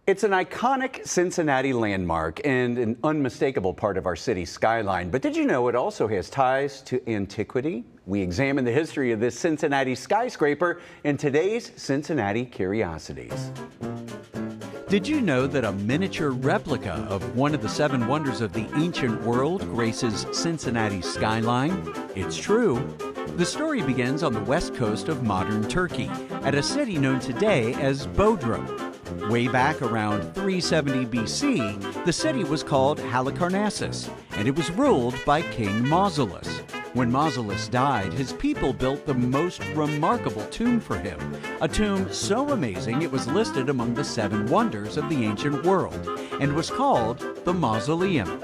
It's an iconic Cincinnati landmark and an unmistakable part of our city's skyline. But did you know it also has ties to antiquity? We examine the history of this Cincinnati skyscraper in today's Cincinnati Curiosities. Did you know that a miniature replica of one of the seven wonders of the ancient world graces Cincinnati's skyline? It's true. The story begins on the west coast of modern Turkey, at a city known today as Bodrum. Way back around 370 BC, the city was called Halicarnassus, and it was ruled by King Mausoleum. When Mausoleum died, his people built the most remarkable tomb for him, a tomb so amazing it was listed among the seven wonders of the ancient world, and was called the Mausoleum.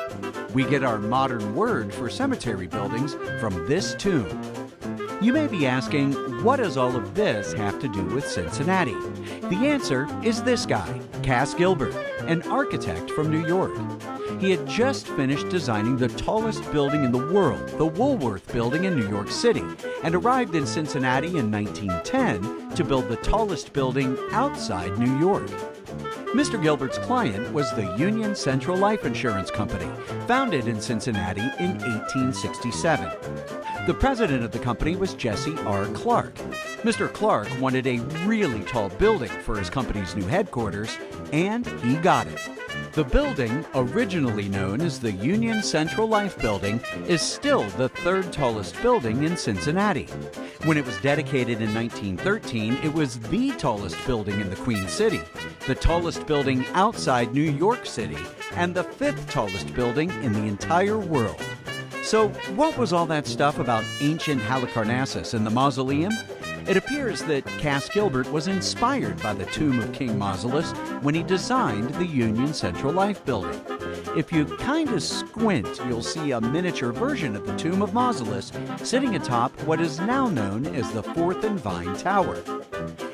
We get our modern word for cemetery buildings from this tomb. You may be asking, what does all of this have to do with Cincinnati? The answer is this guy, Cass Gilbert, an architect from New York. He had just finished designing the tallest building in the world, the Woolworth Building in New York City, and arrived in Cincinnati in 1910 to build the tallest building outside New York. Mr. Gilbert's client was the Union Central Life Insurance Company, founded in Cincinnati in 1867. The president of the company was Jesse R. Clark. Mr. Clark wanted a really tall building for his company's new headquarters, and he got it. The building, originally known as the Union Central Life Building, is still the third tallest building in Cincinnati. When it was dedicated in 1913, it was the tallest building in the Queen City, the tallest building outside New York City, and the fifth tallest building in the entire world. So what was all that stuff about ancient Halicarnassus and the Mausoleum? It appears that Cass Gilbert was inspired by the tomb of King Mausoleus when he designed the Union Central Life Building. If you kind of squint, you'll see a miniature version of the tomb of Mausoleus sitting atop what is now known as the 4th and Vine Tower.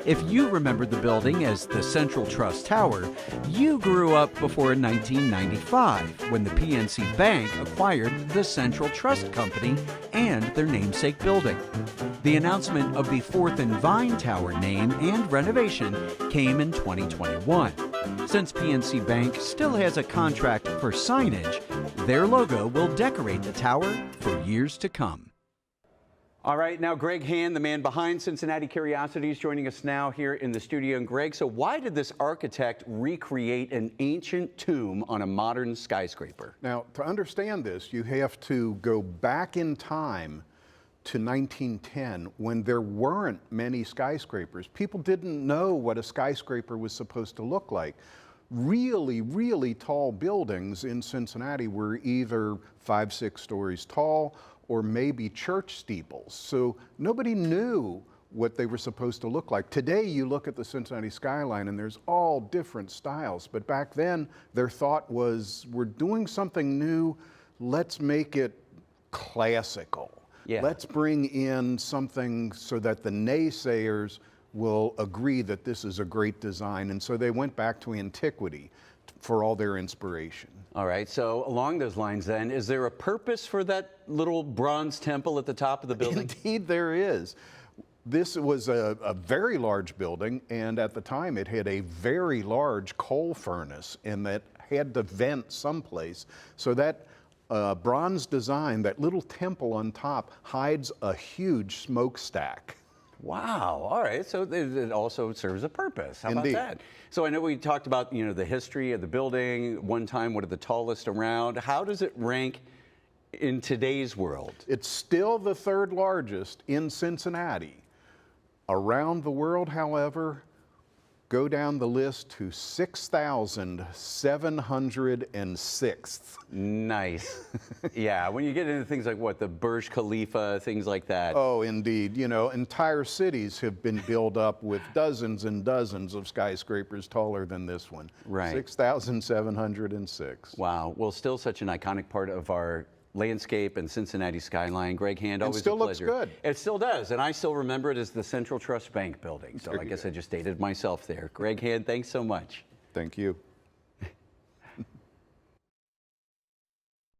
If you remember the building as the Central Trust Tower, you grew up before 1995 when the PNC Bank acquired the Central Trust Company and their namesake building. The announcement of the 4th and Vine Tower name and renovation came in 2021. Since PNC Bank still has a contract for signage, their logo will decorate the tower for years to come. All right, now Greg Hand, the man behind Cincinnati Curiosities, joining us now here in the studio. And Greg, so why did this architect recreate an ancient tomb on a modern skyscraper? Now, to understand this, you have to go back in time to 1910 when there weren't many skyscrapers. People didn't know what a skyscraper was supposed to look like. Really, really tall buildings in Cincinnati were either 5-6 stories tall or maybe church steeples. So nobody knew what they were supposed to look like. Today you look at the Cincinnati skyline and there's all different styles, but back then their thought was, we're doing something new, let's make it classical. Yeah. Let's bring in something so that the naysayers will agree that this is a great design. And so they went back to antiquity for all their inspiration. All right, so along those lines then, is there a purpose for that little bronze temple at the top of the building? Indeed there is. This was a very large building, and at the time it had a very large coal furnace and that had to vent someplace. So that bronze design, that little temple on top, hides a huge smokestack. Wow, all right, so it also serves a purpose. How Indeed. about that? So I know we talked about, the history of the building, one time one of the tallest around. How does it rank in today's world? It's still the third largest in Cincinnati. Around the world, however, go down the list to 6,706th. Nice. Yeah, when you get into things like what, the Burj Khalifa, things like that. Oh, indeed. Entire cities have been built up with dozens and dozens of skyscrapers taller than this one. Right. 6,706. Wow. Well, still such an iconic part of our landscape and Cincinnati skyline. Greg Hand, always a pleasure. It still looks good. It still does, and I still remember it as the Central Trust Bank building. So I guess I just dated myself there. Greg Hand, thanks so much. Thank you.